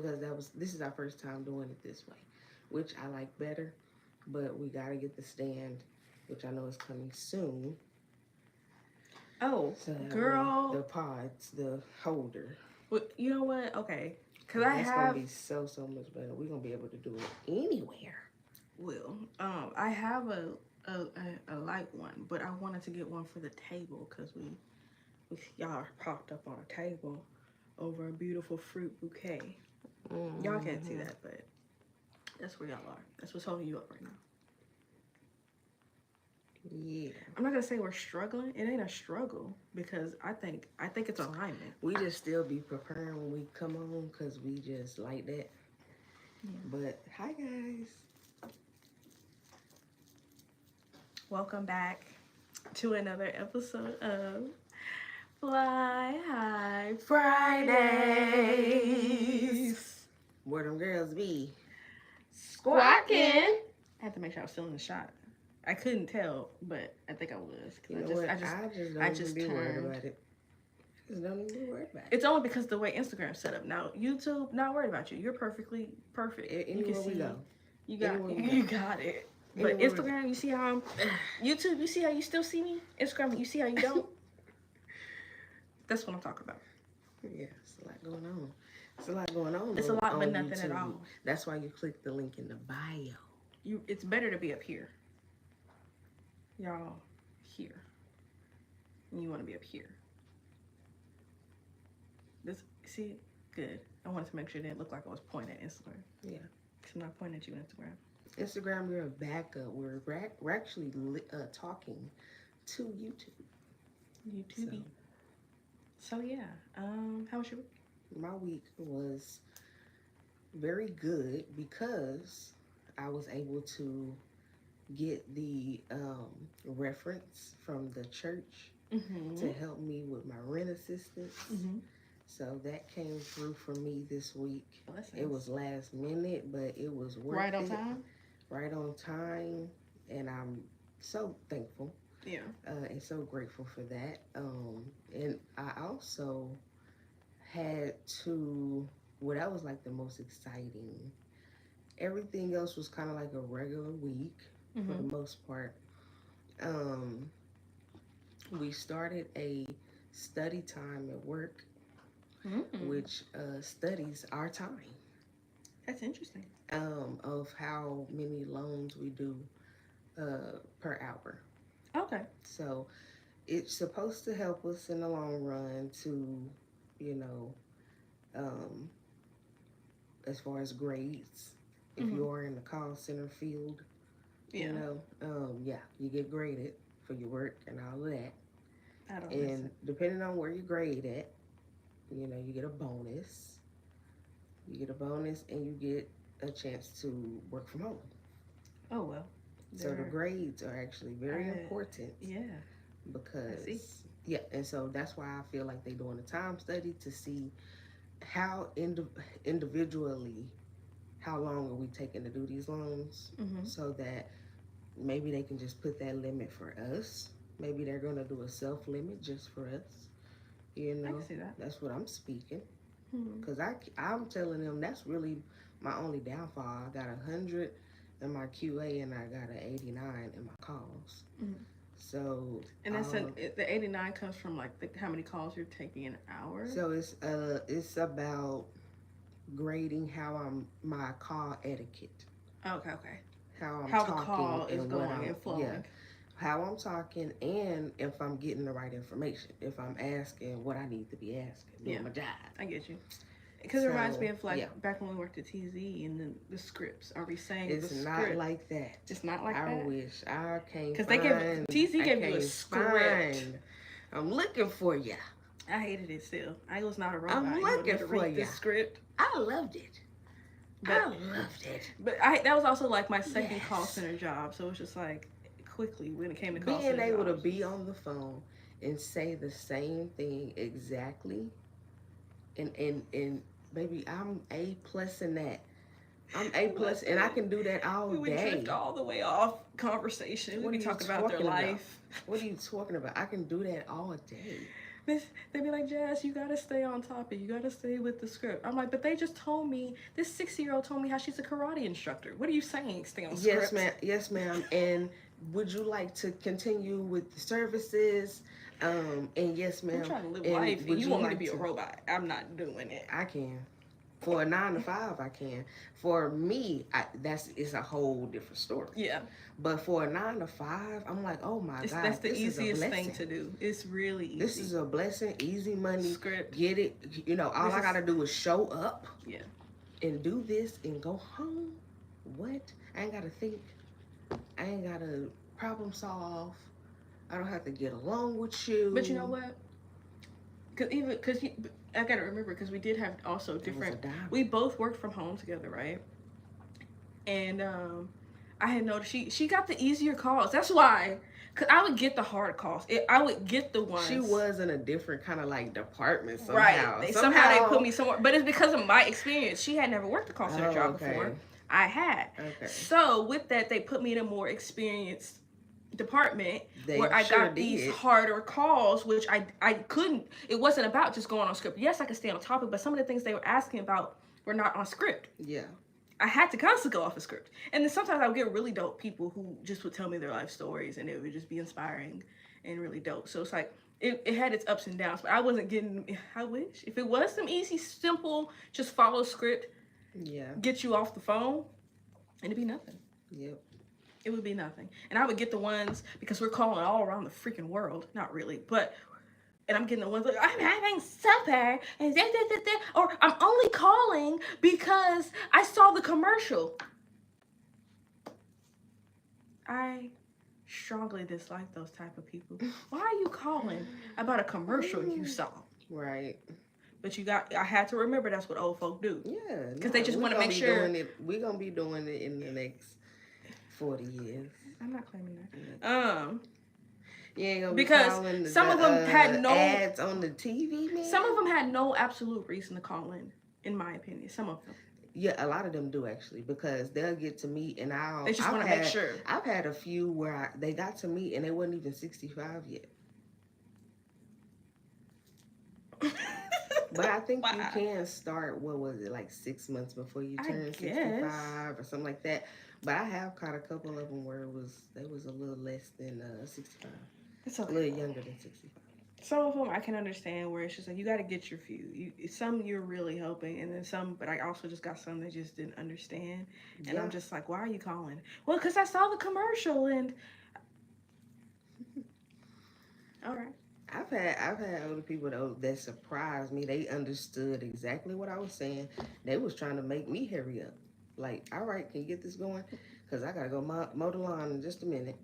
because this is our first time doing it this way, which I like better. But we gotta get the stand, which I know is coming soon. Oh, So girl, the pods, the holder. well, you know what? Okay, because That's gonna be so much better. We're gonna be able to do it anywhere. Well, I have a light one, but I wanted to get one for the table because we y'all propped up on a table over a beautiful fruit bouquet. Y'all can't see that, but that's where y'all are. That's what's holding you up right now. Yeah. I'm not gonna say we're struggling. It ain't a struggle because I think it's alignment. We just still be preparing when we come on because we just like that. Yeah. But hi guys. Welcome back to another episode of Fly High Fridays. Where them girls be? Squawking. I had to make sure I was still in the shot. I couldn't tell, but I think I was. You know what? I just don't even be worried about it. I just don't even be worried about it. It's only because the way Instagram's set up. Now, YouTube, not worried about you. You're perfectly perfect. Anywhere you can see, we go. You got it. But Instagram, you see how I'm... YouTube, you see how you still see me? Instagram, you see how you don't? That's what I'm talking about. Yeah, it's a lot going on. It's a lot going on. It's a lot, but nothing at all. That's why you click the link in the bio. It's better to be up here. Y'all, here. You want to be up here. See? Good. I wanted to make sure it didn't look like I was pointing at Instagram. Yeah. Because I'm not pointing at you, Instagram. Instagram, you're a backup. We're actually talking to YouTube. YouTube. So yeah. How was your week? My week was very good because I was able to get the reference from the church to help me with my rent assistance. So that came through for me this week. It was last minute, but it was worth it. Right on time? Right on time. And I'm so thankful. Yeah. And so grateful for that. And I also had to, that was like the most exciting. Everything else was kind of like a regular week for the most part. We started a study time at work, which studies our time. That's interesting. Of how many loans we do per hour. Okay. So it's supposed to help us in the long run to, as far as grades. If you are in the call center field, you get graded for your work and all of that. And depending on where you grade at, you get a bonus. You get a bonus and you get a chance to work from home. Oh, well. So the grades are actually very important. Yeah. Because, and so that's why I feel like they're doing a time study to see how individually, how long are we taking to do these loans, so that maybe they can just put that limit for us. Maybe they're going to do a self-limit just for us. I can see that. That's what I'm speaking. Because I'm telling them that's really my only downfall. I got 100 in my QA and I got an 89 in my calls. So and that's the 89 comes from like how many calls you're taking an hour. So it's about grading my call etiquette. Okay. How the call is going and flowing. Yeah, how I'm talking and if I'm getting the right information. If I'm asking what I need to be asking, doing my job. I get you. Because it reminds me of back when we worked at TZ and the scripts. Are we saying it's not like that? It's not like that? I wish I can't. Because TZ gave you a script. I'm looking for you. I hated it still. I was not a robot. I'm looking for you. The script. I loved it. I loved it. But that was also like my second call center job. So it was just like quickly when it came to call center being able to be on the phone and say the same thing exactly. And baby, I'm A+ in that. I'm A+, and I can do that all day. We would drift all the way off conversation. We can talk about their life. What are you talking about? I can do that all day. They be like, Jazz, you gotta stay on topic. You gotta stay with the script. I'm like, but they just told me, this 60-year-old told me how she's a karate instructor. What are you saying? Stay on Yes, script. ma'am. Yes, ma'am. And would you like to continue with the services? And yes, I'm ma'am. trying to live And life, and would you you want me to like be a to? robot. I'm not doing it. I can. For a 9 to 5, I can. For me, that's it's a whole different story. Yeah, But for a 9 to 5, I'm like, oh my God, that's the this is a easiest thing blessing. to do. It's really This easy. is a blessing, easy money. Script. Get it. All This I is gotta do is show up yeah. and do this and go home. What? I ain't gotta think. I ain't gotta problem solve. I don't have to get along with But you know you. what? Because I gotta remember because we did have also It was a different. dime. We both worked from home together, right? And I had noticed she got the easier calls. That's why, cause I would get the hard calls. I would get the ones. She was in a different kind of like department Right. somehow. Somehow they put Somehow. me somewhere, but it's because of my experience. She had never worked a call center Oh, job okay. before. I had. Okay. So with that, they put me in a more experienced department They where I sure got these did. harder calls, which I couldn't. It wasn't about just going on script. Yes, I could stay on topic, but some of the things they were asking about were not on script. Yeah. I had to constantly go off a script. And then sometimes I would get really dope people who just would tell me their life stories and it would just be inspiring and really dope. So it's like it had its ups and downs, but I wasn't getting. I wish if it was some easy, simple, just follow script, Yeah. get you off the phone, it'd be nothing. Yep. It would be nothing. And I would get the ones because we're calling all around the freaking world. Not really, but and I'm getting the ones like I'm having supper and or I'm only calling because I saw the commercial. I strongly dislike those type of people. Why are you calling about a commercial you saw? Right. But I had to remember that's what old folk do. Yeah. Because they just want to make sure. We're gonna be doing it in the next 40 years. I'm not claiming that. You ain't gonna because be some of them had no ads on the TV, man. Some of them had no absolute reason to call in my opinion. Some of them. Yeah, a lot of them do actually because they'll get to me and they just want to make sure. I've had a few where they got to me and they wasn't even 65 yet. But I think you can start, what was it, like 6 months before you turn 65 or something like that. But I have caught a couple of them where they was a little less than 65. It's okay. A little younger than 65. Some of them I can understand where it's just like you got to get your few. Some you're really helping, and then some. But I also just got some that just didn't understand, and I'm just like, why are you calling? Well, because I saw the commercial, and all right. I've had older people though that surprised me. They understood exactly what I was saying. They was trying to make me hurry up. Like, all right, can you get this going? Because I gotta go mow the lawn in just a minute.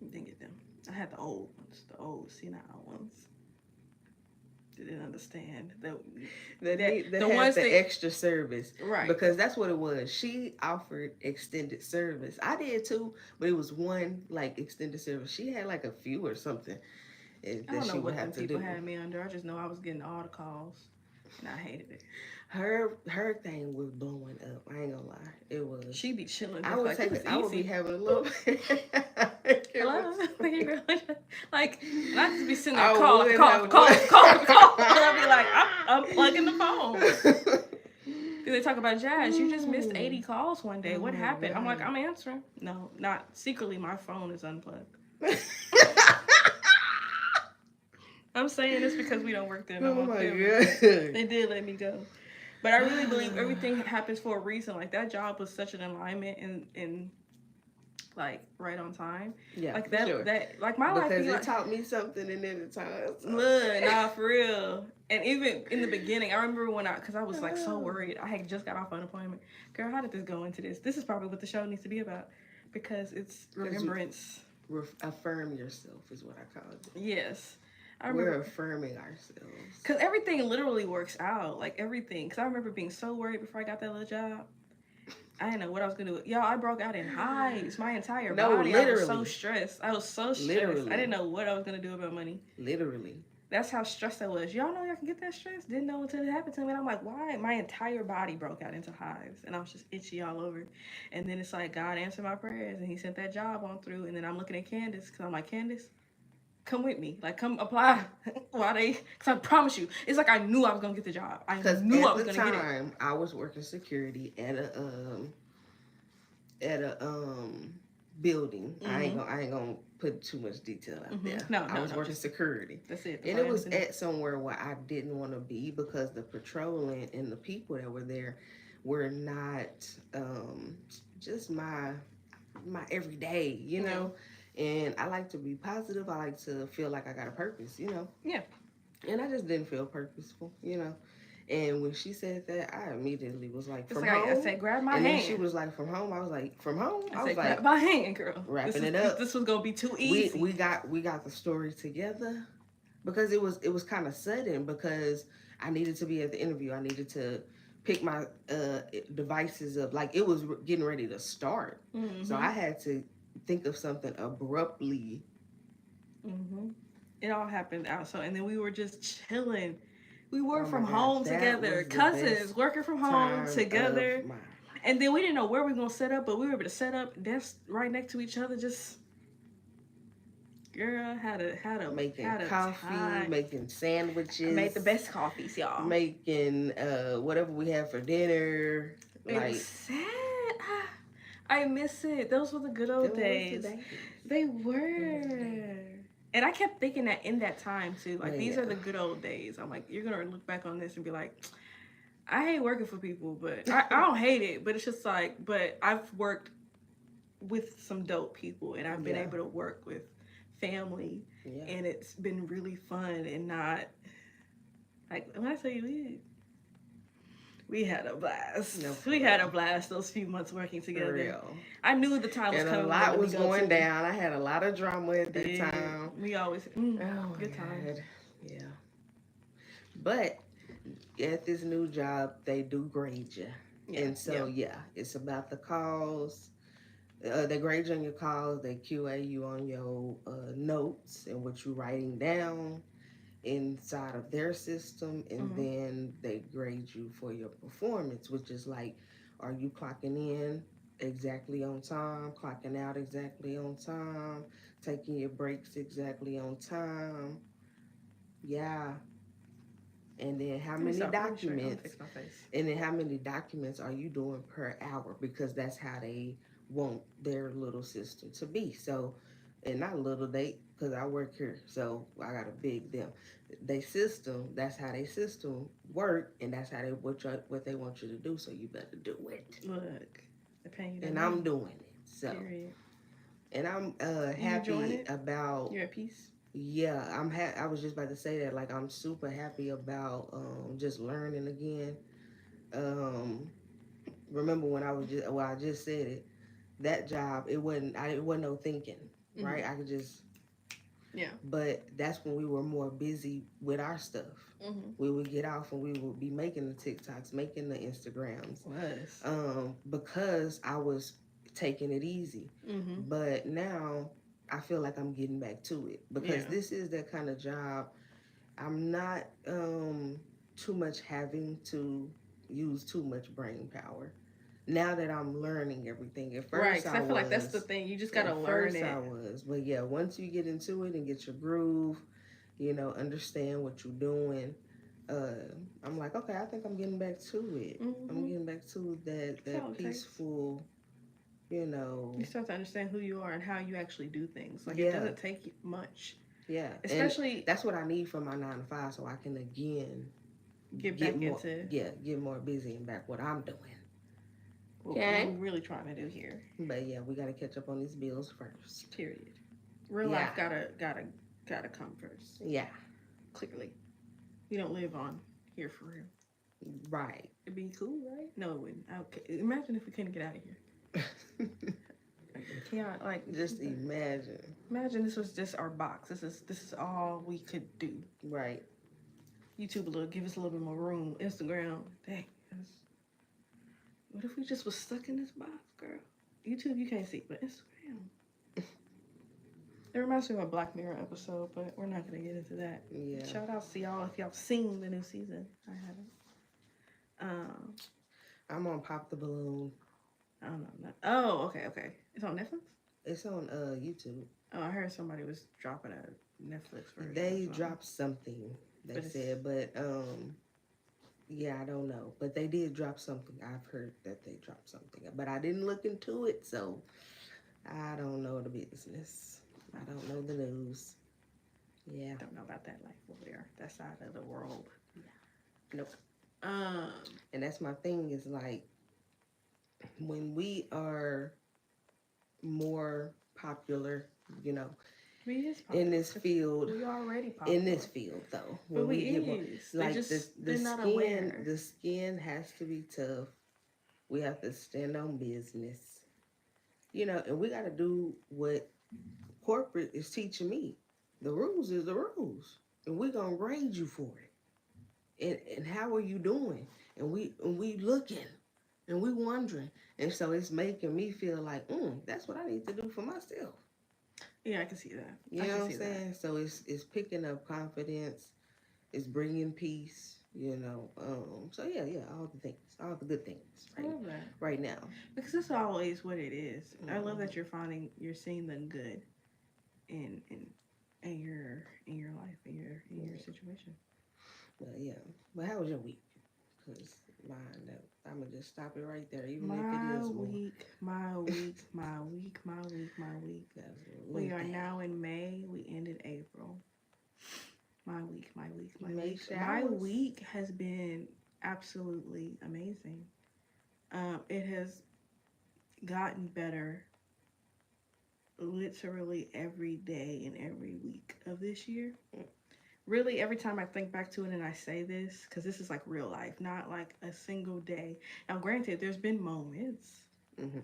Didn't get them. I had the old ones, the old senile ones. They didn't understand the ones that extra service, right? Because that's what it was. She offered extended service. I did too, but it was one like extended service. She had like a few or something. I don't know what them people had me under. I just know I was getting all the calls, and I hated it. Her thing was blowing up. I ain't gonna lie, it was. She be chilling. I would be having a little. Hello, like I just be sitting there call. I'll be like, I'm plugging the phone. They talk about Jazz. You just missed 80 calls one day. What happened? God. I'm like, I'm answering. No, not secretly. My phone is unplugged. I'm saying this because we don't work there no more. They did let me go. But I really believe everything happens for a reason. Like, that job was such an alignment and like, right on time. Yeah, like that, sure. Like, my life. Because it taught me something and then it taught us. Look, nah, for real. And even in the beginning, I remember because I was, like, so worried. I had just got off unemployment. Girl, how did this go into this? This is probably what the show needs to be about. Because it's remembrance. Affirm yourself is what I call it. Yes. We're affirming ourselves. Because everything literally works out. Like, everything. Because I remember being so worried before I got that little job. I didn't know what I was going to do. Y'all, I broke out in hives. My entire body. Literally. I was so stressed. I was so stressed. Literally. I didn't know what I was going to do about money. Literally. That's how stressed I was. Y'all know y'all can get that stressed? Didn't know until it happened to me. And I'm like, why? My entire body broke out into hives. And I was just itchy all over. And then it's like, God answered my prayers. And he sent that job on through. And then I'm looking at Kandice. Because I'm like, Kandice, come with me. Like, come apply while they, because I promise you, it's like I knew I was going to get the job. I Because knew I at was the going to get it. time I was working security at a building. Mm-hmm. I ain't gonna put too much detail out Mm-hmm. there. No, I no, was no. working Just, security. that's it. That's And all it I need was to know. at somewhere where I didn't want to be because the patrolling and the people that were there were not just my everyday, you Yeah. know. And I like to be positive. I like to feel like I got a purpose, you know. Yeah. And I just didn't feel purposeful, you know. And when she said that, I immediately was like, It's from like I home. said, grab my And then she hand. was like, from home. I was like, from home. I I was said, grab like, my hand, girl. wrapping it up. This was gonna be too We easy. we got the story together because it was kind of sudden because I needed to be at the interview. I needed to pick my devices up. Like it was getting ready to start, so I had to think of something abruptly. It all happened out. So, and then we were just chilling. We were Oh my from gosh, home that together, was the cousins best working from home time of together. my life. And then we didn't know where we were gonna set up, but we were able to set up desks right next to each other. Just girl Making had a coffee, time. making sandwiches, I made the best coffees, y'all. making whatever we had for dinner. It Like was sad. I miss it. Those were the good old days. They were. And I kept thinking that in that time too. Like these are the good old days. I'm like, you're gonna look back on this and be like, I hate working for people, but I don't hate it. But it's just like, but I've worked with some dope people, and I've been able to work with family, and it's been really fun and not like when I tell you we had a blast. No, we had a blast those few months working together. For real. I knew the time was and coming. A lot was going down. I had a lot of drama at that time. We always good time. Yeah. But at this new job, they do grade you. Yeah. And so it's about the calls. They grade you on your calls. They QA you on your notes and what you're writing down inside of their system, and then they grade you for your performance, which is like, are you clocking in exactly on time, clocking out exactly on time, taking your breaks exactly on time? Yeah. And then how many documents? And then how many documents are you doing per hour? Because that's how they want their little system to be. So, and not little, because I work here, so I gotta big them. They system, that's how they system work, and that's how they what they want you to do. So you better do it. Look, they're paying you. And I'm doing it. So, period. And I'm happy about. You're at peace. Yeah, I was just about to say that. Like, I'm super happy about just learning again. Remember when I just said it. That job, it wasn't no thinking, right? I could just. Yeah. But that's when we were more busy with our stuff. We would get off and we would be making the TikToks, making the Instagrams. Because I was taking it easy. But now I feel like I'm getting back to it because this is that kind of job. I'm not too much having to use too much brain power. Now that I'm learning everything, at first I feel like that's the thing. You just gotta learn it. I was, but yeah, once you get into it and get your groove, you know, understand what you're doing. I'm like, okay, I think I'm getting back to it. I'm getting back to that peaceful. You know, you start to understand who you are and how you actually do things. Like it doesn't take much. Yeah, especially and that's what I need for my 9 to 5, so I can again get more busy and back what I'm doing. What we're really trying to do here. But yeah, we gotta catch up on these bills first. Period. Real life gotta come first. Yeah, clearly, we don't live on here for real. Right. It'd be cool, right? No, it wouldn't. Okay. Imagine if we couldn't get out of here. Can't just imagine. Imagine this was just our box. This is all we could do. Right. YouTube give us a little bit more room. Instagram, dang. What if we just was stuck in this box, girl? YouTube you can't see, but Instagram. It reminds me of a Black Mirror episode, but we're not gonna get into that. Yeah. Shout out to y'all if y'all seen the new season. I haven't. I'm on Pop the Balloon. I don't know. Oh, okay. It's on Netflix? It's on YouTube. Oh, I heard somebody was dropping a Netflix version or They something. dropped something, they But it's said, but yeah, I don't know. But they did drop something. I've heard that they dropped something. But I didn't look into it, so I don't know the business. I don't know the news. Yeah. don't know about that life over there. That side of the world. Nope. Um, And that's my thing is like when we are more popular, you know, we is in popular this field, we already in this popular. field though, But when we we get more is. They like just the they're not skin, aware. the skin has to be tough. We have to stand on business, you know, and we got to do what corporate is teaching me. The rules is the rules, and we're gonna grade you for it. And how are you doing? And we looking, and we wondering, and so it's making me feel like, that's what I need to do for myself. Yeah, I can see that. You I know can what I'm see that. saying? So it's picking up confidence. It's bringing peace. You know. So yeah, all the things, all the good things, I right, love that right now. because that's always what it is. I love that Mm-hmm. you're seeing the good in in your life in your Yeah. situation. But yeah. But how was your week? Cause mine, I'm gonna just stop it right there, even if it My is more. week, my week, my week, my week, my week. That's a We little are thing. now in May. We ended April. My week, my week, You my make week. My showers. week has been absolutely amazing. It has gotten better literally every day and every week of this year. Really, every time I think back to it and I say this, because this is like real life, not like a single day. Now, granted, there's been moments, Mm-hmm.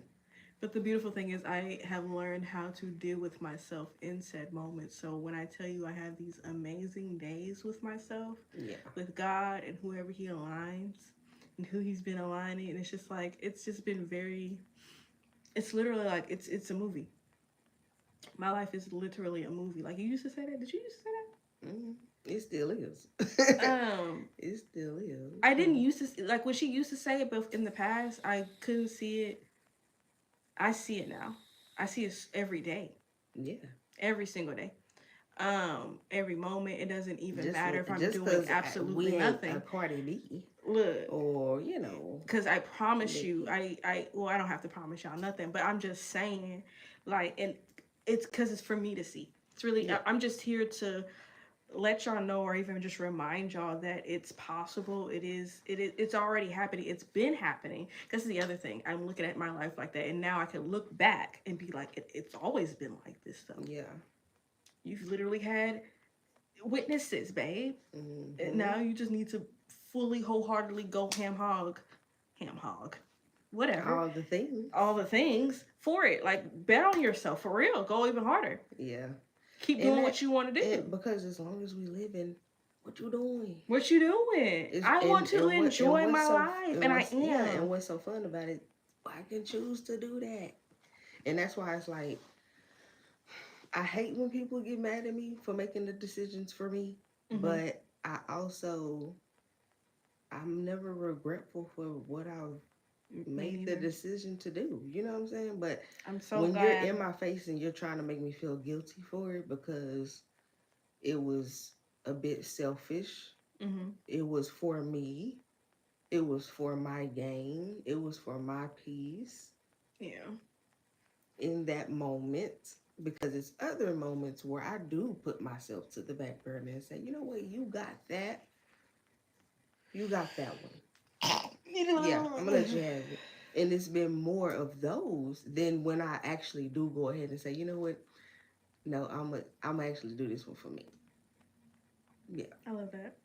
but the beautiful thing is I have learned how to deal with myself in said moments. So when I tell you I have these amazing days with myself, Yeah. with God and whoever He aligns and who He's been aligning, and it's just like it's just been very. It's literally like it's a movie. My life is literally a movie. Like you used to say that. Did you used to say Mm-hmm. It still is. that? It still is. I didn't used to like when she used to say it, but in the past I couldn't see it. I see it now. I see it every day, Yeah. every single day, every moment. It doesn't even Just matter if I'm just doing cause absolutely we ain't a nothing. Cardi B, Look, or you know, because I promise you, Nicki. well, I don't have to promise y'all nothing, but I'm just saying, like, and it's because it's for me to see. It's really, Yeah. I'm just here to let y'all know or even just remind y'all that it's possible. It's already happening. It's been happening. That's the other thing. I'm looking at my life like that, and now I can look back and be like, it's always been like this though. Yeah. You've literally had witnesses, babe. And Mm-hmm. now you just need to fully wholeheartedly go ham hog, whatever, All the all things. the things for it. Like bet on yourself for real. Go even harder. Yeah. Keep And doing that what you want to do. and because as long as we living, what you doing? What you doing? Is I want to and enjoy what's my so life, and and I what's yeah and am. what's so fun about it? I can choose to do that, and that's why it's like I hate when people get mad at me for making the decisions for me, Mm-hmm. but I'm never regretful for what I've Me made the neither. decision to do. You know what I'm saying? But I'm so when you're glad. in my face and you're trying to make me feel guilty for it because it was a bit selfish, Mm-hmm. it was for me, it was for my gain, it was for my peace Yeah. in that moment. Because it's other moments where I do put myself to the back burner and say, you know what, you got that one. Yeah, I'm gonna let you have it. And it's been more of those than when I actually do go ahead and say, you know what, no, I'm actually do this one for me. Yeah, I love that.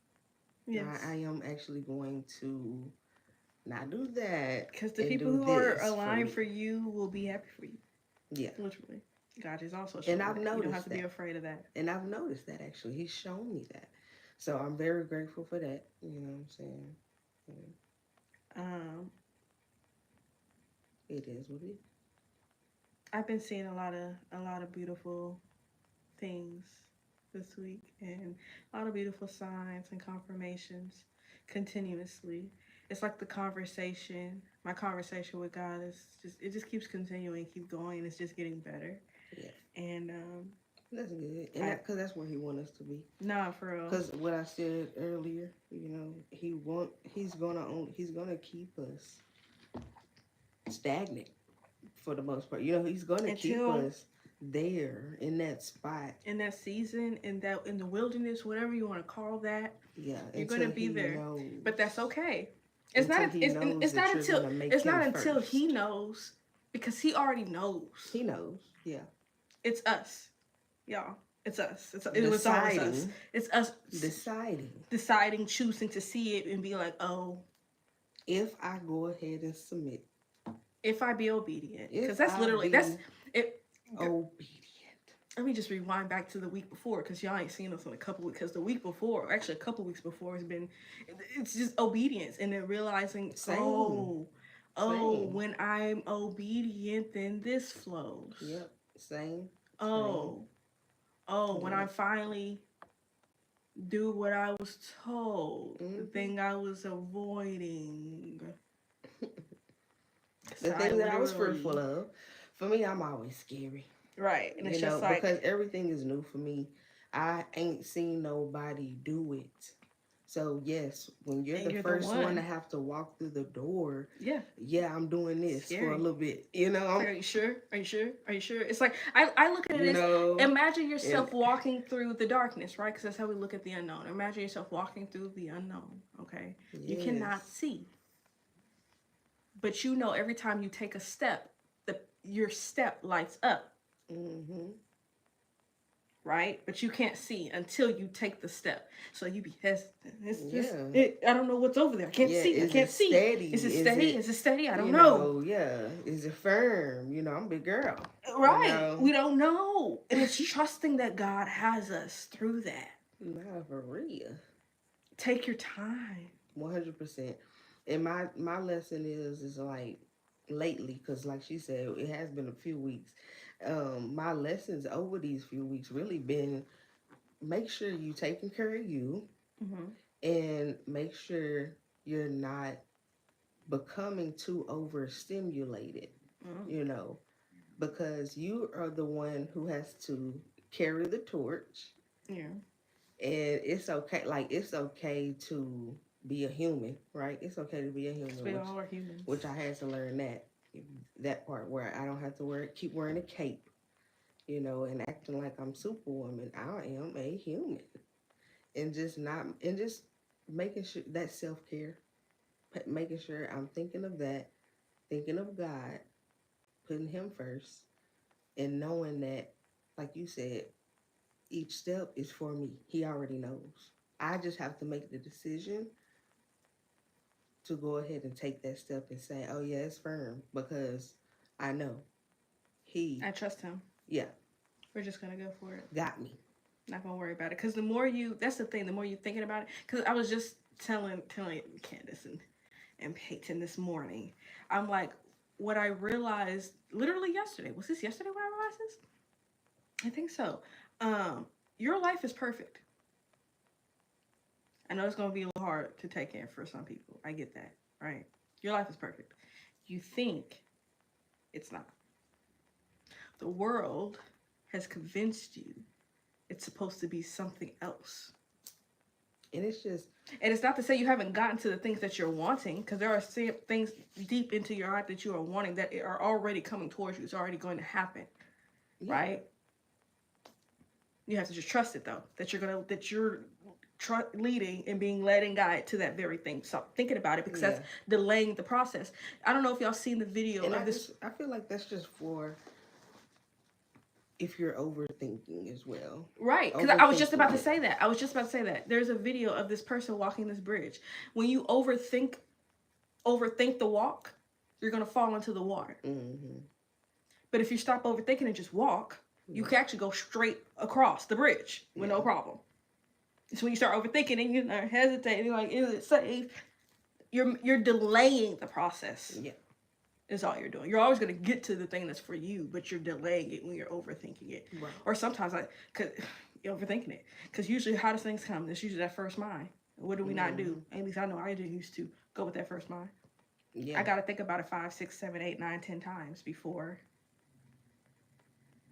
I Yes. am actually going to not do that Because the and people do who are this for aligned me. for you will be happy for you. Yeah, Literally. God is also and showing I've that. You don't have noticed to be that, afraid of that. and I've noticed that actually he's shown me that, so I'm very grateful for that. You know what I'm saying? Yeah, Um, it is what it is. I've been seeing a lot of beautiful things this week and a lot of beautiful signs and confirmations continuously. It's like my conversation with God is just it just keeps continuing, keep going, and it's just getting better. Yeah, And That's good, and because that's where he wants us to be. Nah, for real. Because what I said earlier, he's gonna keep us stagnant for the most part. He's gonna keep Until us there in that spot. in that season, in the wilderness, whatever you want to call that, Yeah, you're gonna until be he there. knows. But that's okay. Until he knows It's that not you're until gonna make it's him not until first. he knows, because he already knows. He knows. Yeah. It's us, y'all. It's us. It was always Deciding. us. It's us deciding, choosing to see it and be like, oh, if I go ahead and submit, if I be obedient, because if that's I literally be that's it. obedient. Let me just rewind back to the week before, because y'all ain't seen us in a couple weeks. Because the week before, actually a couple weeks before, it's just obedience, and then realizing, Same. when I'm obedient, then this flows. Yep. Same. Oh, Yep. when I finally do what I was told, the thing I was avoiding. The thing that I was fearful of. For me, I'm always scary. Right. And it's just like, because everything is new for me. I ain't seen nobody do it. So yes, when you're the first one to have to walk through the door, yeah, I'm doing this for a little bit. Are you sure? Are you sure? Are you sure? It's like I look at it as, imagine yourself walking through the darkness, right? Because that's how we look at the unknown. Imagine yourself walking through the unknown. Okay, you cannot see, but every time you take a step, your step lights up. Mm-hmm. Right? But you can't see until you take the step. So you be hesitant. I don't know what's over there. I can't see. I can't see. Steady? Is it steady? Is it steady? I don't know. Yeah. Is it firm? I'm a big girl. Right. We don't know. And it's trusting that God has us through that. Not for real. Take your time. 100%. And my lesson is like lately, because like she said, it has been a few weeks. My lessons over these few weeks really been, make sure you taking care of you, and make sure you're not becoming too overstimulated, because you are the one who has to carry the torch. Yeah. And it's okay, it's okay to be a human, right? It's okay to be a human. We all are humans. Which I had to learn that part, where I don't have to keep wearing a cape, and acting like I'm Superwoman. I am a human, and just making sure that self-care, making sure I'm thinking of that, thinking of God, putting Him first, and knowing that, like you said, each step is for me. He already knows. I just have to make the decision to go ahead and take that step and say, oh yeah, it's firm, because I know I trust Him. Yeah. We're just going to go for it. Got me. Not going to worry about it. Because that's the thing, the more you're thinking about it, because I was just telling Kandice and Peyton this morning, I'm like, what I realized literally yesterday, was this yesterday when I realized this? I think so. Your life is perfect. I know it's going to be a little hard to take in for some people. I get that, right? Your life is perfect. You think it's not. The world has convinced you it's supposed to be something else. And it's not to say you haven't gotten to the things that you're wanting, because there are things deep into your heart that you are wanting that are already coming towards you. It's already going to happen, right? You have to just trust it, though, that you're leading and being led and guided to that very thing. Stop thinking about it, because that's delaying the process. I don't know if y'all seen the video of this. I feel like that's just for if you're overthinking as well. Right, because I was just about to say that. There's a video of this person walking this bridge. When you overthink the walk, you're going to fall into the water. Mm-hmm. But if you stop overthinking and just walk, you can actually go straight across the bridge with no problem. So when you start overthinking and you're hesitating, like, is it safe? You're delaying the process. Yeah. Is all you're doing. You're always going to get to the thing that's for you, but you're delaying it when you're overthinking it. Right. Or sometimes, cause you're overthinking it. Because usually, how does things come? It's usually that first mind. What do we not do? At least I know I didn't used to go with that first mind. Yeah. I got to think about it 5, 6, 7, 8, 9, 10 times before.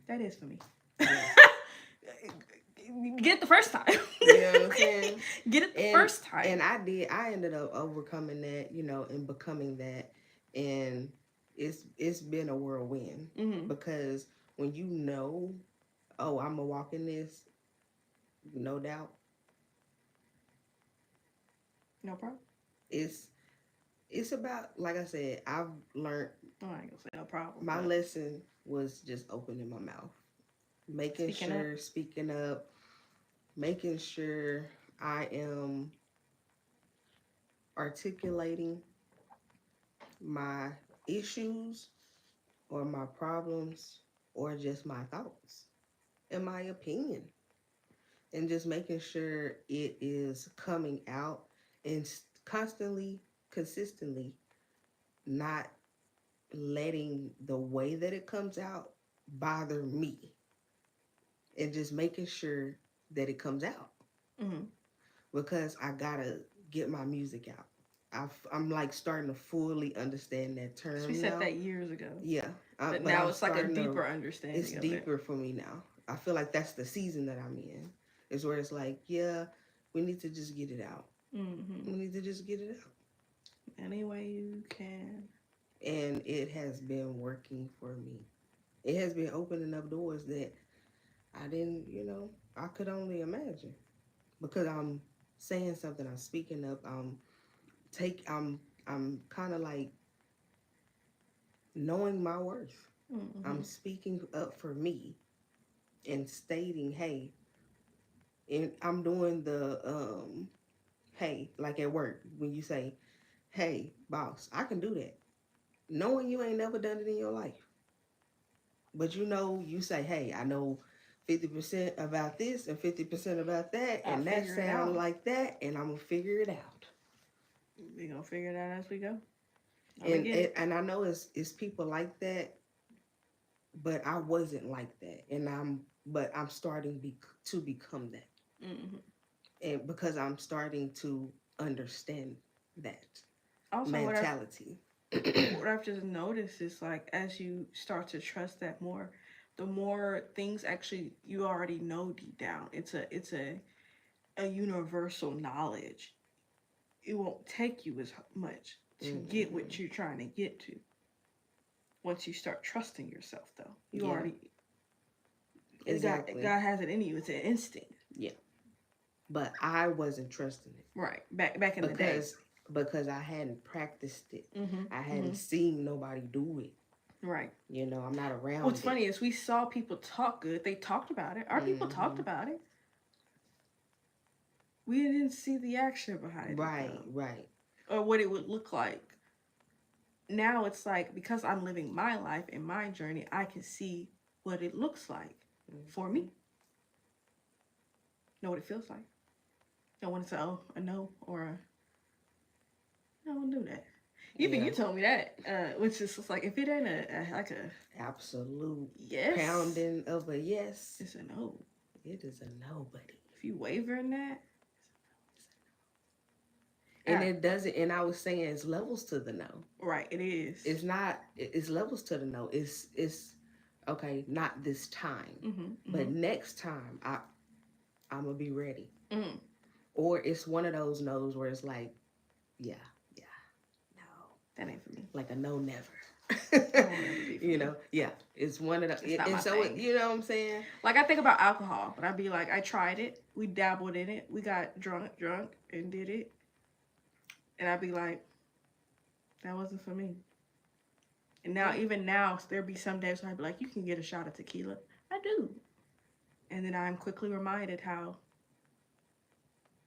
That is for me. Yeah. Get it the first time. You know what I'm saying? Get it the first time. And I ended up overcoming that, you know, and becoming that. And it's been a whirlwind because when you know, oh, I'm gonna walk in this, no doubt. No problem. It's about, like I said, I've learned. Oh, I ain't gonna say no problem. My lesson was just opening my mouth, speaking up, making sure I am articulating my issues or my problems or just my thoughts and my opinion, and just making sure it is coming out and constantly, consistently, not letting the way that it comes out bother me, and just making sure that it comes out because I gotta get my music out. I'm like starting to fully understand that term. We said that years ago. Yeah, but now it's like a deeper understanding. It's deeper for me now. I feel like that's the season that I'm in. Is where it's like, yeah, we need to just get it out. We need to just get it out any way you can. And it has been working for me. It has been opening up doors that I didn't, you know, I could only imagine, because I'm saying something, I'm speaking up, I'm kind of like knowing my worth. I'm speaking up for me and stating, hey, and I'm doing the hey, like at work when you say, hey, boss, I can do that, knowing you ain't never done it in your life, but you know, you say, hey, I know 50% about this and 50% about that, and that sounds like that, and I'm gonna figure it out. We gonna figure it out as we go. And I know it's people like that, but I wasn't like that, and I'm starting to become that, and because I'm starting to understand that also mentality. What I've just noticed is, like, as you start to trust that more, the more things actually you already know deep down. It's a universal knowledge. It won't take you as much to get what you're trying to get to. Once you start trusting yourself, though, you already exactly. God has it in you. It's an instinct. Yeah, but I wasn't trusting it. Right, back in the day, because I hadn't practiced it. I hadn't seen nobody do it. Right. You know, I'm not around. What's funny is we saw people talk good. They talked about it. Our people talked about it. We didn't see the action behind it. Right. Or what it would look like. Now it's like, because I'm living my life and my journey, I can see what it looks like for me. Know what it feels like. Don't want to say, oh, a no or a I don't do that. Even you told me that, which is just like, if it ain't a absolute yes pounding of a yes, it's a no. It is a no, buddy. If you waver in that, it's a no. And it doesn't. And I was saying, it's levels to the no. Right, it is. It's not. It's levels to the no. It's okay. Not this time, but next time I'm gonna be ready. Or it's one of those no's where it's like, yeah, no, that ain't for me. Like a no, never. You know, yeah, it's one of the. And so you know what I'm saying. Like, I think about alcohol, but I'd be like, I tried it. We dabbled in it. We got drunk, and did it. And I'd be like, that wasn't for me. And now, even now, there'd be some days where I'd be like, you can get a shot of tequila. I do. And then I'm quickly reminded how.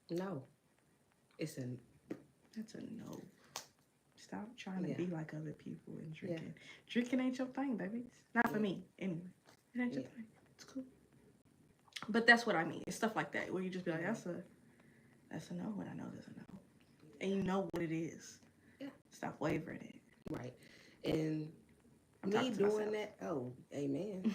No. That's a no. Stop trying to be like other people and drinking. Yeah. Drinking ain't your thing, baby. Not for me, anyway. It ain't your thing. It's cool. But that's what I mean. It's stuff like that where you just be like, that's a no, and I know there's a no. And you know what it is. Yeah. Stop wavering it. Right. And me doing that, oh, amen.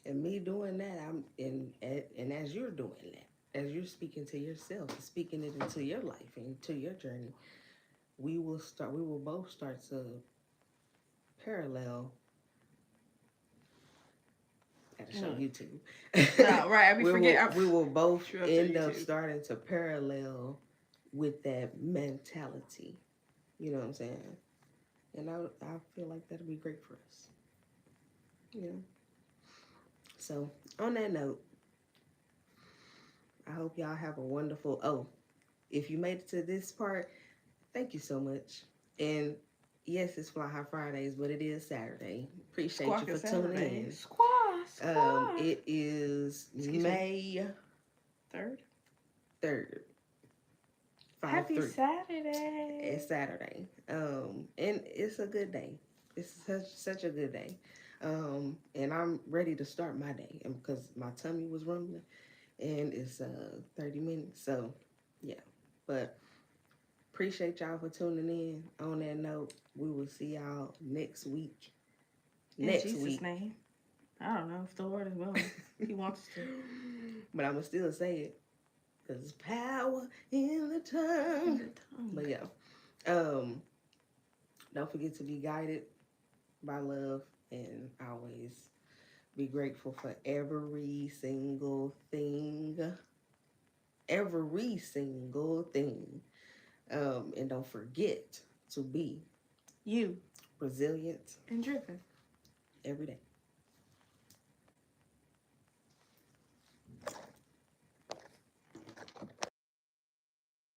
And me doing that, and as you're doing that, as you're speaking to yourself, speaking it into your life and into your journey, we will both start to parallel Gotta show YouTube. No, right. I be forget. We will both True up to end up YouTube. starting to parallel with that mentality. You know what I'm saying? And I feel like that'll be great for us. You know? So, on that note, I hope y'all have a wonderful. Oh, if you made it to this part, thank you so much. And yes, it's Fly High Fridays, but it is Saturday. Appreciate Squawk you is for tuning Saturday. in. Squash. It is Excuse May 3rd. 3rd. Happy 5-3. Saturday. It's Saturday. And it's a good day. It's such a good day. And I'm ready to start my day because my tummy was rumbling, and it's 30 minutes. So yeah, but appreciate y'all for tuning in. On that note, we will see y'all next week. In Jesus' name. I don't know if the Lord is willing. He wants to. But I'm gonna still say it because there's power in the tongue. But yeah, don't forget to be guided by love and always be grateful for every single thing. Every single thing. And don't forget to be you resilient and driven every day.